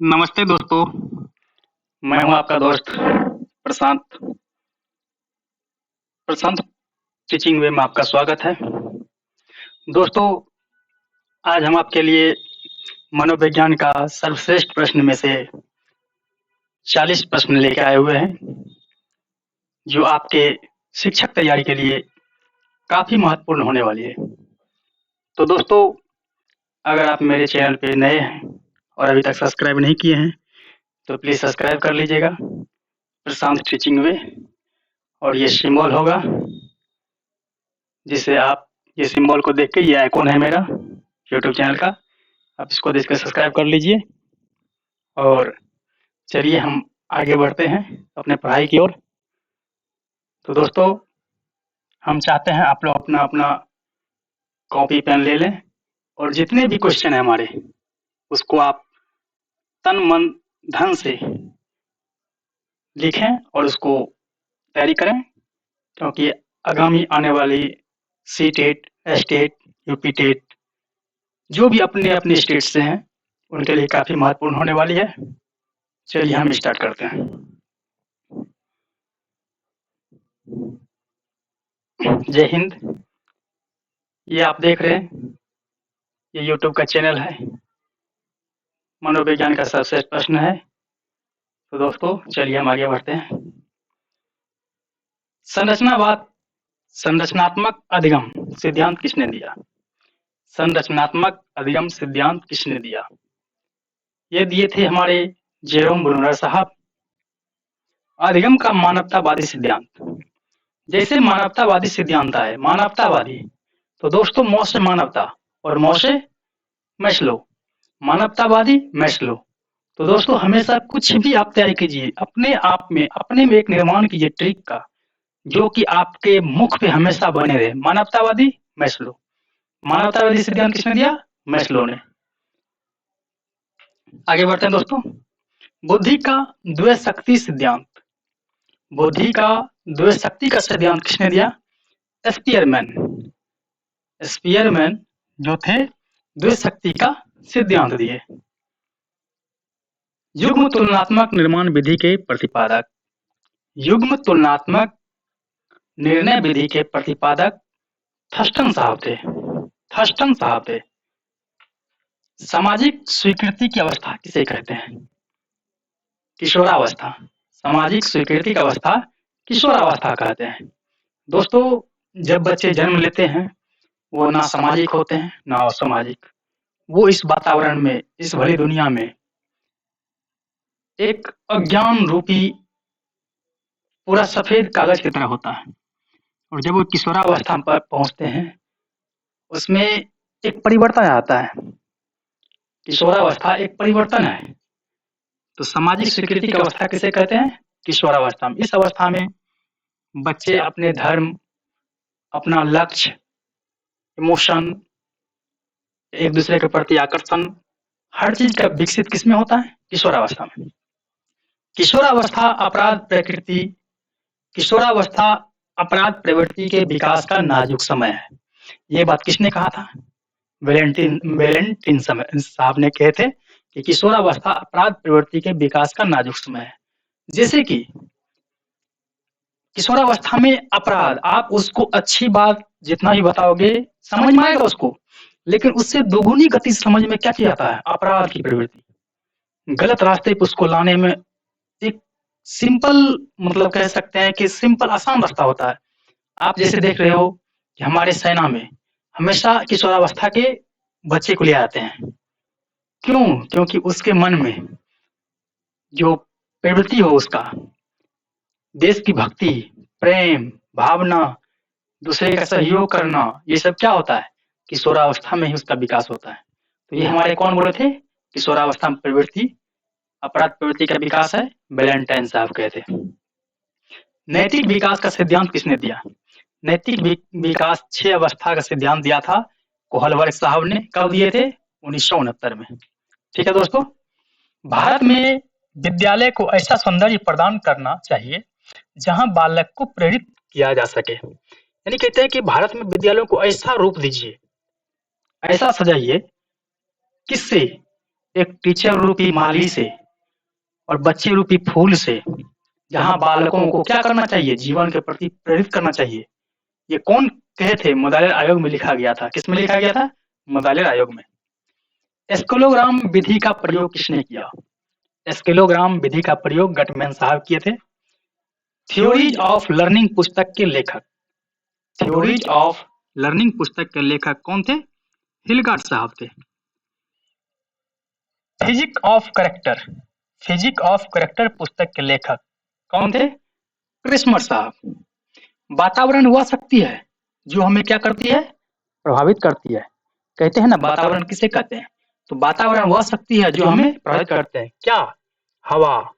नमस्ते दोस्तों। मैं हूं आपका दोस्त प्रशांत। प्रशांत टीचिंग वे में आपका स्वागत है। दोस्तों, आज हम आपके लिए मनोविज्ञान का सर्वश्रेष्ठ प्रश्न में से 40 प्रश्न लेकर आए हुए हैं, जो आपके शिक्षक तैयारी के लिए काफी महत्वपूर्ण होने वाली है। तो दोस्तों, अगर आप मेरे चैनल पे नए हैं और अभी तक सब्सक्राइब नहीं किए हैं, तो प्लीज सब्सक्राइब कर लीजिएगा, प्रशांत टीचिंग वे। और ये सिंबल होगा, जिसे आप ये सिंबल को देख के, ये आइकॉन है मेरा यूट्यूब चैनल का, आप इसको देख कर सब्सक्राइब कर लीजिए। और चलिए हम आगे बढ़ते हैं अपने पढ़ाई की ओर। तो दोस्तों, हम चाहते हैं आप लोग अपना अपना कॉपी पेन ले लें और जितने भी क्वेश्चन है हमारे, उसको आप तन मन धन से लिखें और उसको तैयारी करें, क्योंकि आगामी आने वाली C TET, S TET, UP TET, जो भी अपने अपने स्टेट से हैं, उनके लिए काफी महत्वपूर्ण होने वाली है। चलिए हम स्टार्ट करते हैं। जय हिंद। ये आप देख रहे हैं, ये यूट्यूब का चैनल है, मनोविज्ञान का सर्वश्रेष्ठ प्रश्न है। तो दोस्तों, चलिए हम आगे बढ़ते हैं। संरचनावाद संरचनात्मक अधिगम सिद्धांत किसने दिया? संरचनात्मक अधिगम सिद्धांत किसने दिया? ये दिए थे हमारे जेरोम ब्रूनर साहब। अधिगम का मानवतावादी सिद्धांत। जैसे मानवतावादी सिद्धांत है, मानवतावादी, तो दोस्तों मौ से मानवता और मौ से मैस्लो। मानवतावादी, मैस्लो। तो दोस्तों, हमेशा कुछ भी आप तैयारी कीजिए, अपने आप में, अपने में एक निर्माण कीजिए ट्रिक का, जो कि आपके मुख पे हमेशा बने रहे। मानवतावादी, मैस्लो। मानवतावादी सिद्धांत किसने दिया? मैस्लो ने। आगे बढ़ते हैं दोस्तों। बुद्धि का द्वय शक्ति सिद्धांत। बुद्धि का द्वय शक्ति का सिद्धांत किसने दिया? स्पीयरमैन। स्पीयरमैन जो थे, द्वय शक्ति का सिद्धांत दिए। युग्म तुलनात्मक निर्माण विधि के प्रतिपादक। युग्म तुलनात्मक निर्णय विधि के प्रतिपादक थर्स्टन साहब थे। थर्स्टन साहब थे। सामाजिक स्वीकृति की अवस्था किसे कहते हैं? किशोरावस्था। सामाजिक स्वीकृति की अवस्था किशोरावस्था कहते हैं। दोस्तों, जब बच्चे जन्म लेते हैं, वो ना सामाजिक होते हैं ना असामाजिक। वो इस वातावरण में, इस भरी दुनिया में एक अज्ञान रूपी पूरा सफेद कागज की तरह होता है। और जब वो किशोरावस्था पर पहुंचते हैं, उसमें एक परिवर्तन आता है। किशोरावस्था एक परिवर्तन है। तो सामाजिक स्वीकृति की अवस्था किसे कहते हैं? किशोरावस्था में। इस अवस्था में बच्चे अपने धर्म, अपना लक्ष्य, इमोशन, एक दूसरे के प्रति आकर्षण, हर चीज का विकसित किसमें होता है? किशोरावस्था में। किशोरावस्था अपराध प्रकृति किशोरावस्था अपराध प्रवृत्ति के विकास का नाजुक समय है। ये बात किसने कहा था? वेलेंटिन साहब ने कहे थे कि किशोरावस्था अपराध प्रवृत्ति के विकास का नाजुक समय है। जैसे कि किशोरावस्था में अपराध, आप उसको अच्छी बात जितना भी बताओगे, समझ में आएगा उसको, लेकिन उससे दोगुनी गति समझ में क्या किया जाता है? अपराध की प्रवृत्ति। गलत रास्ते पे उसको लाने में एक सिंपल, मतलब कह सकते हैं कि सिंपल आसान रास्ता होता है। आप जैसे देख रहे हो कि हमारे सेना में हमेशा किशोरावस्था के बच्चे को ले आते हैं। क्यों? क्योंकि उसके मन में जो प्रवृत्ति हो, उसका देश की भक्ति, प्रेम, भावना, दूसरे का सहयोग करना, ये सब क्या होता है? किशोरावस्था में ही उसका विकास होता है। तो ये हमारे कौन बोले थे? किशोरावस्था में प्रवृत्ति, अपराध प्रवृत्ति का विकास है, वेलेंटाइन साहब कहते थे। नैतिक विकास का सिद्धांत किसने दिया? नैतिक विकास 6 अवस्था का सिद्धांत दिया था कोहलबर्ग साहब ने। कब दिए थे? 1969 में। ठीक है दोस्तों, भारत में विद्यालय को ऐसा सौंदर्य प्रदान करना चाहिए जहां बालक को प्रेरित किया जा सके। यानी कहते हैं कि भारत में विद्यालयों को ऐसा रूप दीजिए, ऐसा सजाइए, किससे? एक टीचर रूपी माली से और बच्चे रूपी फूल से, जहाँ बालकों को क्या करना चाहिए, जीवन के प्रति प्रेरित करना चाहिए। ये कौन कहे थे? मोदालेर आयोग में लिखा गया था। किसमें लिखा गया था? मोदालेर आयोग में। स्केलोग्राम विधि का प्रयोग किसने किया? स्केलोग्राम विधि का प्रयोग गटमैन साहब किए थे। थ्योरीज ऑफ लर्निंग पुस्तक के लेखक, थ्योरीज ऑफ लर्निंग पुस्तक के लेखक कौन थे? हिलगार्ड साहब थे। Physique of character, physique of character पुस्तक के लेखक कौन थे? क्रिस्मर साहब। वातावरण वह शक्ति है जो हमें क्या करती है? प्रभावित करती है। कहते हैं ना, वातावरण किसे कहते हैं? तो वातावरण वह शक्ति है जो हमें प्रभावित करते हैं। क्या? हवा,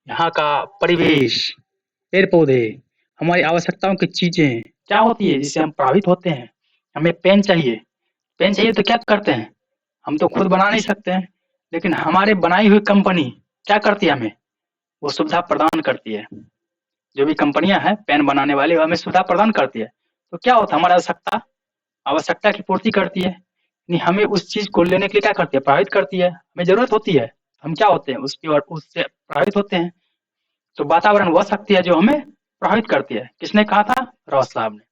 यहाँ का परिवेश, पेड़ पौधे, हमारी आवश्यकताओं की चीजें क्या होती है जिससे हम प्रभावित होते हैं। हमें पेन चाहिए, पेन चाहिए तो क्या करते हैं? हम तो खुद बना नहीं सकते हैं, लेकिन हमारे बनाई हुई कंपनी क्या करती है? हमें वो सुविधा प्रदान करती है। जो भी कंपनियां हैं पेन बनाने वाली, वो हमें सुविधा प्रदान करती है। तो क्या होता है? हमारी आवश्यकता की पूर्ति करती है। नहीं, हमें उस चीज को लेने के लिए क्या करती है? प्रभावित करती है। हमें जरूरत होती है, हम क्या होते हैं? उसकी और उससे प्रभावित होते हैं। तो वातावरण वह शक्ति है जो हमें प्रभावित करती है। किसने कहा था? रॉस साहब ने।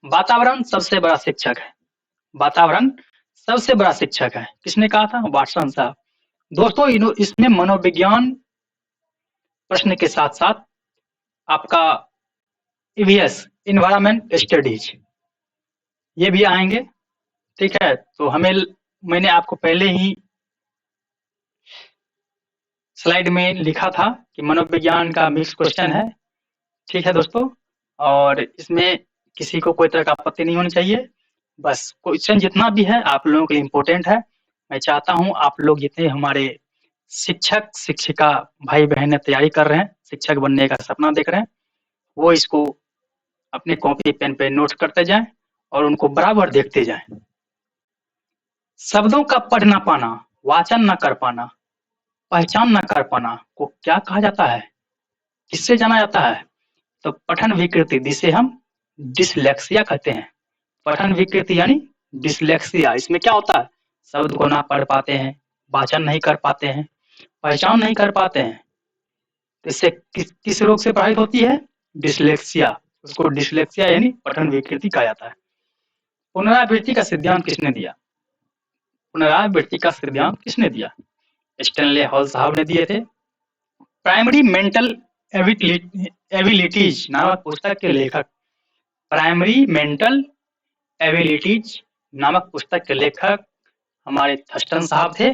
वातावरण सबसे बड़ा शिक्षक है, वातावरण सबसे बड़ा शिक्षक है। किसने कहा था? वाटसन साहब। दोस्तों, इसमें मनोविज्ञान प्रश्न के साथ साथ आपका ईवीएस, इन्वायरमेंट स्टडीज, ये भी आएंगे। ठीक है, तो मैंने आपको पहले ही स्लाइड में लिखा था कि मनोविज्ञान का मिक्स क्वेश्चन है। ठीक है दोस्तों, और इसमें किसी को कोई तरह का आपत्ति नहीं होनी चाहिए। बस क्वेश्चन जितना भी है आप लोगों के लिए इम्पोर्टेंट है। मैं चाहता हूँ आप लोग जितने हमारे शिक्षक शिक्षिका भाई बहन तैयारी कर रहे हैं, शिक्षक बनने का सपना देख रहे हैं, वो इसको अपने कॉपी पेन पे नोट करते जाएं और उनको बराबर देखते जाएं। शब्दों का पढ़ ना पाना, वाचन न कर पाना, पहचान न कर पाना को क्या कहा जाता है? किससे जाना जाता है? तो पठन विकृति, जिसे हम डिसलेक्सिया कहते हैं। पठन विकृति यानी डिसलेक्सिया। इसमें क्या होता है? शब्द को ना पढ़ पाते हैं, वाचन नहीं कर पाते हैं, पहचान नहीं कर पाते हैं। तो इससे किस रोग से प्रभावित होती है? डिसलेक्सिया। उसको डिसलेक्सिया यानी पठन विकृति कहा जाता है। पुनरावृत्ति का सिद्धांत किसने दिया? पुनरावृत्ति का सिद्धांत किसने दिया? स्टैनले हॉल साहब ने दिए थे। प्राइमरी मेंटल एबिलिटीज नामक पुस्तक के लेखक, प्राइमरी मेंटल एबिलिटीज नामक पुस्तक के लेखक हमारे थर्स्टन साहब थे।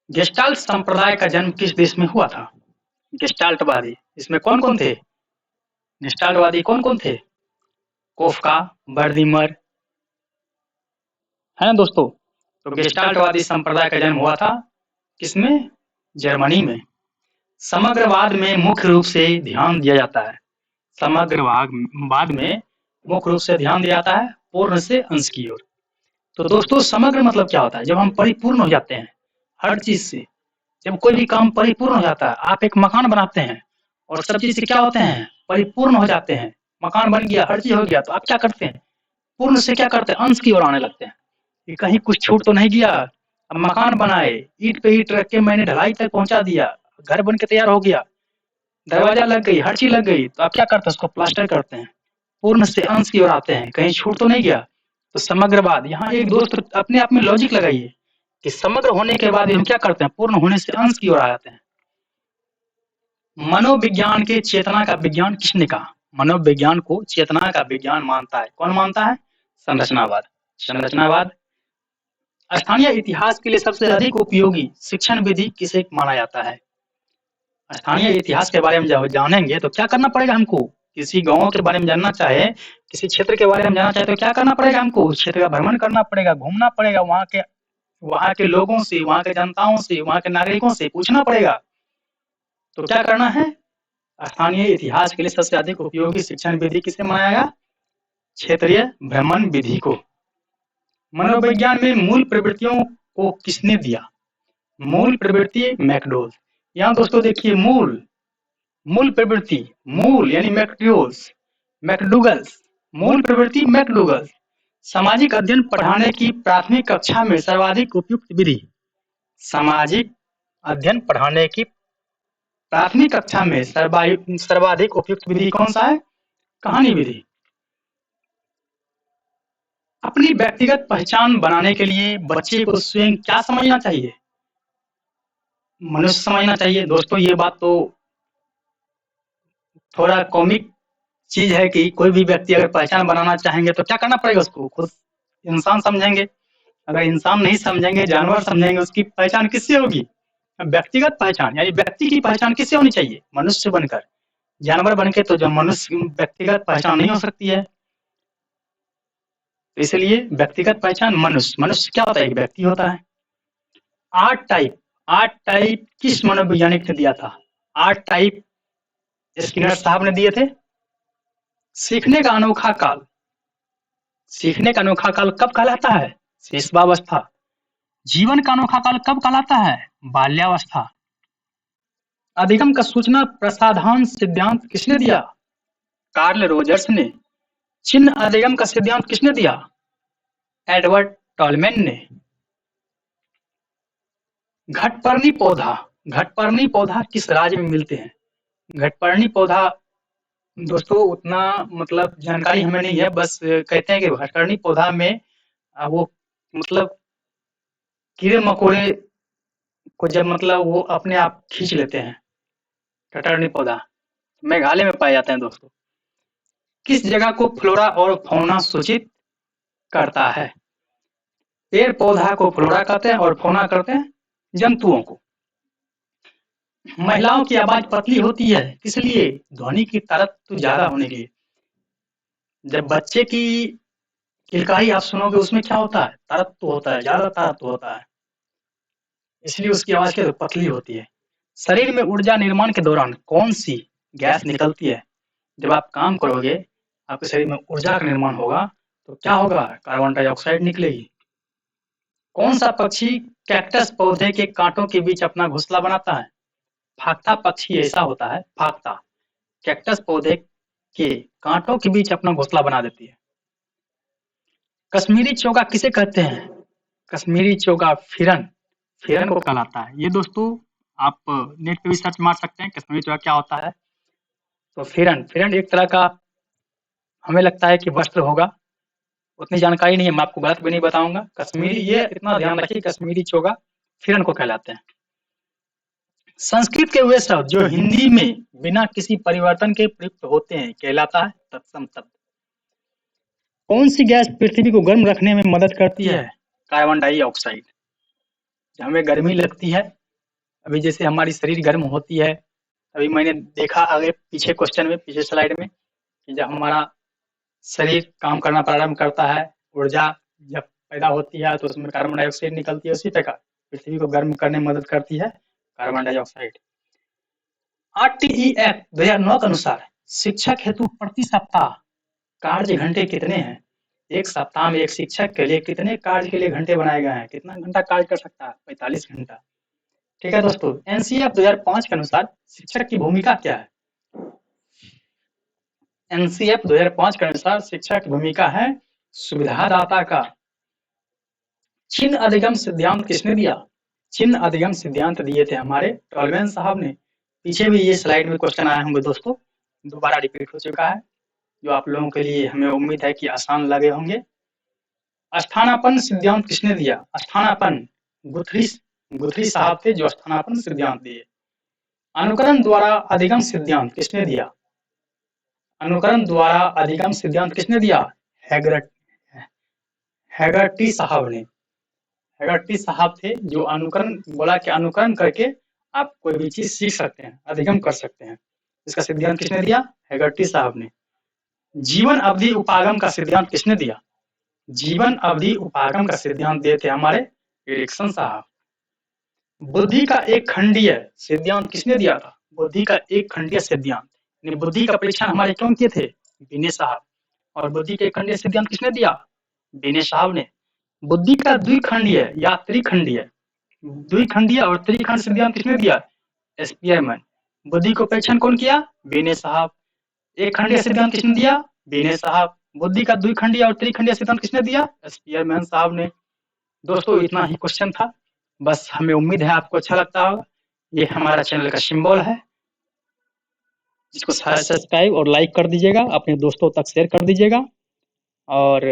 गेस्टाल्ट संप्रदाय का जन्म किस देश में हुआ था? गेस्टाल्टवादी, इसमें कौन कौन थे? गेस्टाल्टवादी कौन कौन थे? कोफका, बर्दिमर, है ना दोस्तों। तो गेस्टाल्टवादी संप्रदाय का जन्म हुआ था किसमें? जर्मनी में। समग्रवाद में मुख्य रूप से ध्यान दिया जाता है, समग्रवाद में मुख्य रूप से ध्यान दिया जाता है पूर्ण से अंश की ओर। तो दोस्तों, समग्र मतलब क्या होता है? जब हम परिपूर्ण हो जाते हैं हर चीज से, जब कोई भी काम परिपूर्ण हो जाता है। आप एक मकान बनाते हैं और सब चीज से क्या होते हैं? परिपूर्ण हो जाते हैं। मकान बन गया, हर चीज हो गया, तो आप क्या करते हैं? पूर्ण से क्या करते हैं? अंश की ओर आने लगते हैं कि कहीं कुछ छूट तो नहीं गया। अब मकान बनाए, ईंट पे ईंट रख के मैंने ढलाई तक पहुंचा दिया, घर बन के तैयार हो गया, दरवाजा लग गई, हर चीज लग गई, तो आप क्या करते हैं? उसको प्लास्टर करते हैं। पूर्ण से अंश की ओर आते हैं, कहीं छूट तो नहीं गया। तो समग्रवाद, यहाँ एक दोस्त अपने आप में लॉजिक लगाइए कि समग्र होने के बाद हम क्या करते हैं? पूर्ण होने से अंश की ओर आ जाते हैं। मनोविज्ञान के चेतना का विज्ञान किसने कहा? मनोविज्ञान को चेतना का विज्ञान मानता है। कौन मानता है? संरचनावाद। संरचनावाद। स्थानीय इतिहास के लिए सबसे अधिक उपयोगी शिक्षण विधि किसे माना जाता है? स्थानीय इतिहास के बारे में जब जानेंगे तो क्या करना पड़ेगा हमको? किसी गांव के बारे में जानना चाहे, किसी क्षेत्र के बारे में जानना चाहे तो क्या करना पड़ेगा हमको? उस क्षेत्र का भ्रमण करना पड़ेगा, घूमना पड़ेगा, वहाँ के लोगों से, वहाँ के जनताओं से, वहाँ के नागरिकों से पूछना पड़ेगा। तो क्या करना है? स्थानीय इतिहास के लिए सबसे अधिक उपयोगी शिक्षण विधि किसे माना गया? क्षेत्रीय भ्रमण विधि को। मनोविज्ञान में मूल प्रवृत्तियों को किसने दिया? मूल प्रवृत्ति मैकडोल। यहाँ दोस्तों देखिए, मूल प्रवृत्ति, मूल यानी मैकडोगल्स, मूल प्रवृत्ति मैकडोगल्स। सामाजिक अध्ययन पढ़ाने की प्राथमिक कक्षा में सर्वाधिक उपयुक्त विधि। सामाजिक अध्ययन पढ़ाने की प्राथमिक कक्षा में सर्वाधिक उपयुक्त विधि कौन सा है? कहानी विधि। अपनी व्यक्तिगत पहचान बनाने के लिए बच्चे को स्वयं क्या समझना चाहिए? मनुष्य समझना चाहिए। दोस्तों ये बात तो थोड़ा कॉमिक चीज है कि कोई भी व्यक्ति अगर पहचान बनाना चाहेंगे तो क्या करना पड़ेगा उसको? खुद इंसान समझेंगे। अगर इंसान नहीं समझेंगे, जानवर समझेंगे, उसकी पहचान किससे होगी? व्यक्तिगत पहचान यानी व्यक्ति की पहचान किससे होनी चाहिए? मनुष्य बनकर। जानवर बनके तो जो मनुष्य व्यक्तिगत पहचान नहीं हो सकती है। तो इसलिए व्यक्तिगत पहचान मनुष्य क्या होता है? एक व्यक्ति होता है। आठ टाइप किस मनोवैज्ञानिक ने दिया था? 8 टाइप स्किनर साहब ने दिए थे। सीखने का अनोखा काल। सीखने का अनोखा काल कब कहलाता है? शिशुवावस्था। जीवन का अनोखा काल कब कहलाता है? बाल्यावस्था। अधिगम का सूचना प्रसाधान सिद्धांत किसने दिया? कार्ल रोजर्स ने। चिन्ह अधिगम का सिद्धांत किसने दिया? एडवर्ड टॉलमैन ने। घटपर्णी पौधा। घटपर्णी पौधा किस राज्य में मिलते हैं? घटपर्णी पौधा दोस्तों उतना मतलब जानकारी हमें नहीं है, बस कहते हैं कि घटपर्णी पौधा में वो मतलब कीड़े मकोड़े को जब मतलब वो अपने आप खींच लेते हैं। घटपर्णी पौधा मेघालय में पाए जाते हैं दोस्तों। किस जगह को फ्लोरा और फौना सूचित करता है? पेड़ पौधा को फ्लोरा कहते हैं और फौना करते हैं जंतुओं को। महिलाओं की आवाज पतली होती है किस लिए? ध्वनि की तरफ ज्यादा होने के लिए। जब बच्चे की किलकारी आप सुनोगे उसमें क्या होता है? तरत्व होता है, ज्यादा तरत्व होता है, इसलिए उसकी आवाज क्या पतली होती है। शरीर में ऊर्जा निर्माण के दौरान कौन सी गैस निकलती है? जब आप काम करोगे आपके शरीर में ऊर्जा का निर्माण होगा तो क्या होगा? कार्बन डाइऑक्साइड निकलेगी। कौन सा पक्षी कैक्टस पौधे के कांटों के बीच अपना घोंसला बनाता है? फाख्ता पक्षी ऐसा होता है, फाख्ता कैक्टस पौधे के कांटों के बीच अपना घोंसला बना देती है। कश्मीरी चोगा किसे कहते हैं? कश्मीरी चोगा फिरन को कहलाता है। ये दोस्तों आप नेट पे भी सर्च मार सकते हैं कश्मीरी चोगा क्या होता है। तो फिरन एक तरह का हमें लगता है कि वस्त्र होगा, उतनी जानकारी नहीं है, मैं आपको गलत भी नहीं बताऊंगा। कश्मीरी ये इतना ध्यान रखिए कश्मीरी चोगा फिरन को कहलाते हैं। संस्कृत के वे शब्द जो हिंदी में बिना किसी परिवर्तन के प्रयुक्त होते हैं कहलाता है तत्सम शब्द। कौन सी गैस पृथ्वी को गर्म रखने में मदद करती है? Carbon dioxide. जब हमें गर्मी लगती है, अभी जैसे हमारी शरीर गर्म होती है, अभी मैंने देखा आगे पीछे क्वेश्चन में पीछे स्लाइड में कि जब हमारा शरीर काम करना प्रारंभ करता है, ऊर्जा जब पैदा होती है तो उसमें कार्बन डाइऑक्साइड निकलती है, उसी प्रकार पृथ्वी को गर्म करने में मदद करती है कार्बन डाइऑक्साइड। RTE एक्ट 2009 के अनुसार शिक्षक हेतु प्रति सप्ताह कार्य घंटे कितने हैं? एक सप्ताह में एक शिक्षक के लिए कितने कार्य के लिए घंटे बनाए गए हैं? कितना घंटा कार्य कर सकता है? 45 घंटा। ठीक है दोस्तों। एनसीएफ 2005 के अनुसार शिक्षक की भूमिका क्या है? एनसीएफ 2005 के अनुसार शिक्षक की भूमिका है सुविधादाता का। चिन्ह अधिगम सिद्धांत किसने दिया? चिन्ह अधिगम सिद्धांत दिए थे हमारे टॉलमैन साहब ने। पीछे भी ये स्लाइड में क्वेश्चन आए होंगे दोस्तों, दोबारा रिपीट हो चुका है, जो आप लोगों के लिए हमें उम्मीद है कि आसान लगे होंगे। स्थानापन्न सिद्धांत किसने दिया? स्थानापन्न गुथरी साहब थे जो स्थानापन्न सिद्धांत दिए। अनुकरण द्वारा अधिगम सिद्धांत किसने दिया? अनुकरण द्वारा अधिगम सिद्धांत किसने दिया? हैगर्टी साहब ने। हैगर्टी साहब थे जो अनुकरण बोला कि अनुकरण करके आप कोई भी चीज सीख सकते हैं, अधिगम कर सकते हैं। इसका सिद्धांत किसने दिया? हैगर्टी साहब ने। जीवन अवधि उपागम का सिद्धांत किसने दिया? जीवन अवधि उपागम का सिद्धांत दिए थे हमारे एरिक्सन साहब। बुद्धि का एक खंडीय सिद्धांत किसने दिया था? बुद्धि का एक खंडीय सिद्धांत। बुद्धि का परीक्षण हमारे कौन किए थे? बिने साहब। और बुद्धि के खंडीय सिद्धांत किसने दिया? बिने साहब ने। बुद्धि का द्विखंडीय या त्रिखंडीय, द्विखंडीय और त्रिखंड सिद्धांत किसने दिया? स्पीयरमैन। बुद्धि को परीक्षण कौन किया? बिने साहब। एक खंडीय सिद्धांत किसने दिया? बिने साहब। बुद्धि का द्विखंडीय और त्रिखंडीय सिद्धांत किसने दिया? स्पीयरमैन साहब ने। दोस्तों इतना ही क्वेश्चन था। बस हमें उम्मीद है आपको अच्छा लगता होगा। ये हमारा चैनल का सिंबल है, जिसको सब्सक्राइब और लाइक कर दीजिएगा, अपने दोस्तों तक शेयर कर दीजिएगा। और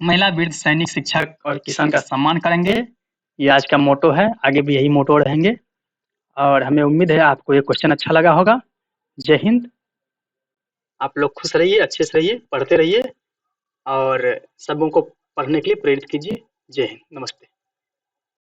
महिला वृद्ध सैनिक शिक्षक और किसान का सम्मान करेंगे, ये आज का मोटो है, आगे भी यही मोटो रहेंगे। और हमें उम्मीद है आपको ये क्वेश्चन अच्छा लगा होगा। जय हिंद। आप लोग खुश रहिए, अच्छे से रहिए, पढ़ते रहिए और सबों को पढ़ने के लिए प्रेरित कीजिए। जय हिंद, नमस्ते।